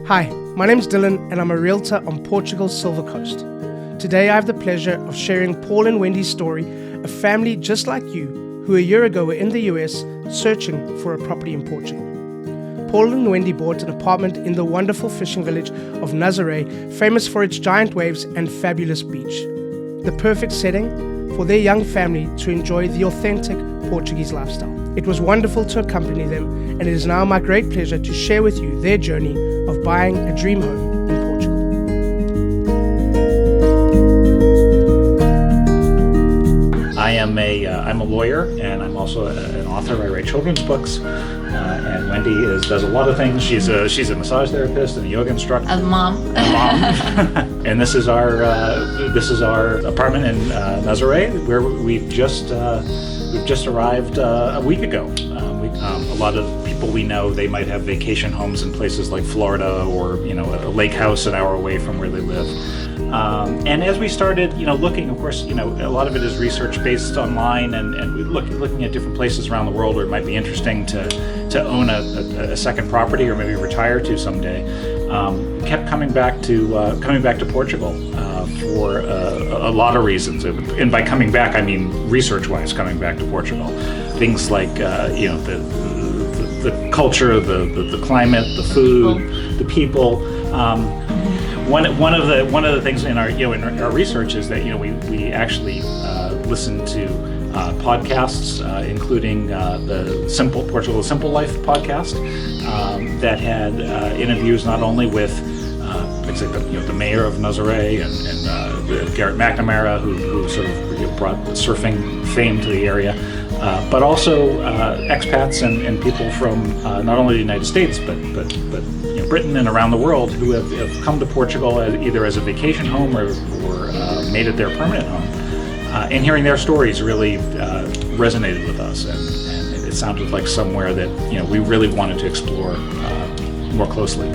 Hi, my name's Dylan and I'm a realtor on Portugal's Silver Coast. Today I have the pleasure of sharing Paul and Wendy's story, a family just like you who a year ago were in the US searching for a property in Portugal. Paul and Wendy bought an apartment in the wonderful fishing village of Nazaré, famous for its giant waves and fabulous beach. The perfect setting for their young family to enjoy the authentic Portuguese lifestyle. It was wonderful to accompany them, and it is now my great pleasure to share with you their journey of buying a dream home in Portugal. I'm a lawyer, and I'm also an author. I write children's books, and Wendy does a lot of things. She's a massage therapist and a yoga instructor. A mom. And this is our apartment in Nazaré, where we've just arrived a week ago. A lot of people we know, they might have vacation homes in places like Florida or a lake house an hour away from where they live. And as we started looking, of course, a lot of it is research based online, and we're looking at different places around the world where it might be interesting to own a second property or maybe retire to someday. Kept coming back to Portugal for a lot of reasons, and by coming back I mean research-wise coming back to Portugal. Things like the culture, the climate, the food, the people. One of the things in our research is that we actually listen to podcasts, including the Portugal Simple Life podcast, that had interviews not only with the mayor of Nazaré and Garrett McNamara, who sort of brought surfing fame to the area, but also expats and people from not only the United States but Britain and around the world who have come to Portugal either as a vacation home or made it their permanent home. And hearing their stories really resonated with us, and it sounded like somewhere that we really wanted to explore more closely.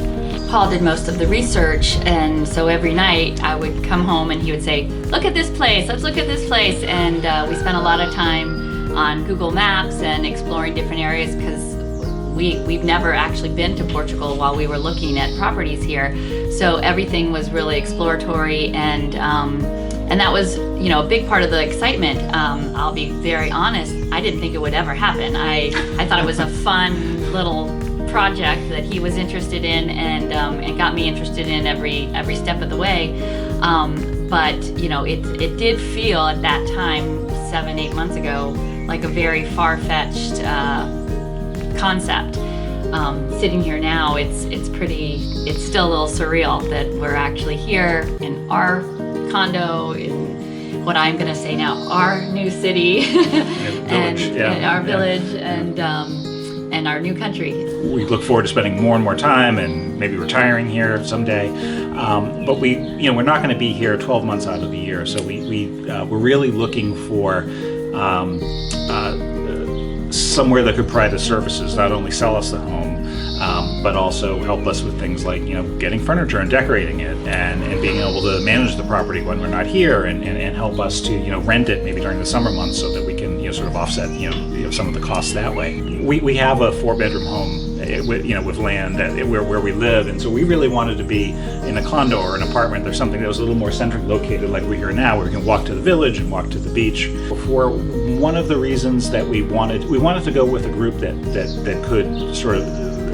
Paul did most of the research, and so every night I would come home and he would say, "Look at this place, let's look at this place." And we spent a lot of time on Google Maps and exploring different areas, because we've never actually been to Portugal while we were looking at properties here. So everything was really exploratory, and that was a big part of the excitement. I'll be very honest, I didn't think it would ever happen. I thought it was a fun little project that he was interested in, and got me interested in every step of the way. But it did feel at that time, 7-8 months ago, like a very far-fetched concept. Sitting here now, it's still a little surreal that we're actually here in our condo, in what I'm gonna say now, our new city, our village, and our new country. We look forward to spending more and more time and maybe retiring here someday. But we're not going to be here 12 months out of the year. So we're really looking for somewhere that could provide the services, not only sell us the home, but also help us with things like getting furniture and decorating it, and being able to manage the property when we're not here, and help us to rent it maybe during the summer months so that we can sort of offset some of the costs that way. We have a 4-bedroom home with land where we live, and so we really wanted to be in a condo or an apartment or something that was a little more centrally located, like we're here now, where we can walk to the village and walk to the beach. For one of the reasons that we wanted to go with a group that could sort of,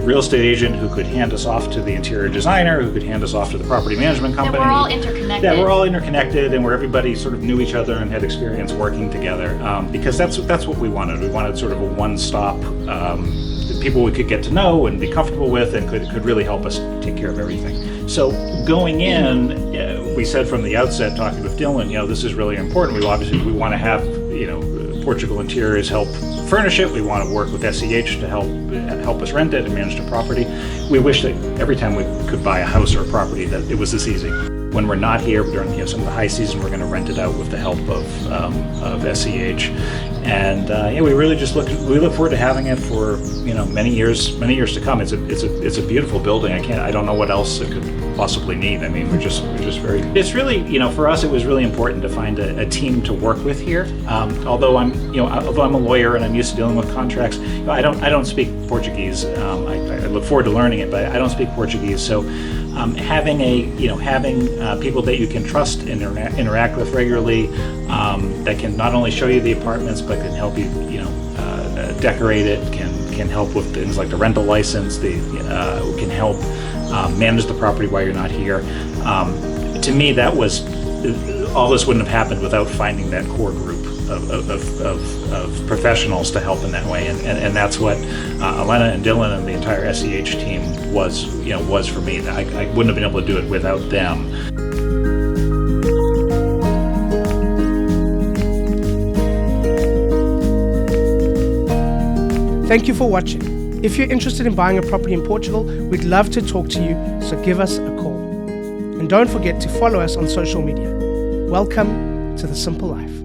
real estate agent who could hand us off to the interior designer, who could hand us off to the property management company. That we're all interconnected. That we're all interconnected, and where everybody sort of knew each other and had experience working together. Because that's what we wanted. We wanted sort of a one-stop, people we could get to know and be comfortable with, and could really help us take care of everything. So going in, we said from the outset, talking with Dylan, this is really important. We want to have Portugal Interiors help furnish it. We want to work with SEH to help us rent it and manage the property. We wish that every time we could buy a house or a property that it was this easy. when we're not here during some of the high season, we're going to rent it out with the help of SEH. And we really just look forward to having it for many years to come. It's a beautiful building. I don't know what else it could possibly need. I mean, we're just very. It's really for us, it was really important to find a team to work with here. Although I'm a lawyer and I'm used to dealing with contracts, I don't speak Portuguese. I look forward to learning it, but I don't speak Portuguese. So having people that you can trust and interact with regularly, that can not only show you the apartments but can help you decorate it, can help with things like the rental license, can help manage the property while you're not here. To me, that was all. This wouldn't have happened without finding that core group of professionals to help in that way, and that's what Elena and Dylan and the entire SEH team was for me. I wouldn't have been able to do it without them. Thank you for watching. If you're interested in buying a property in Portugal, we'd love to talk to you, so give us a call. And don't forget to follow us on social media. Welcome to The Simple Life.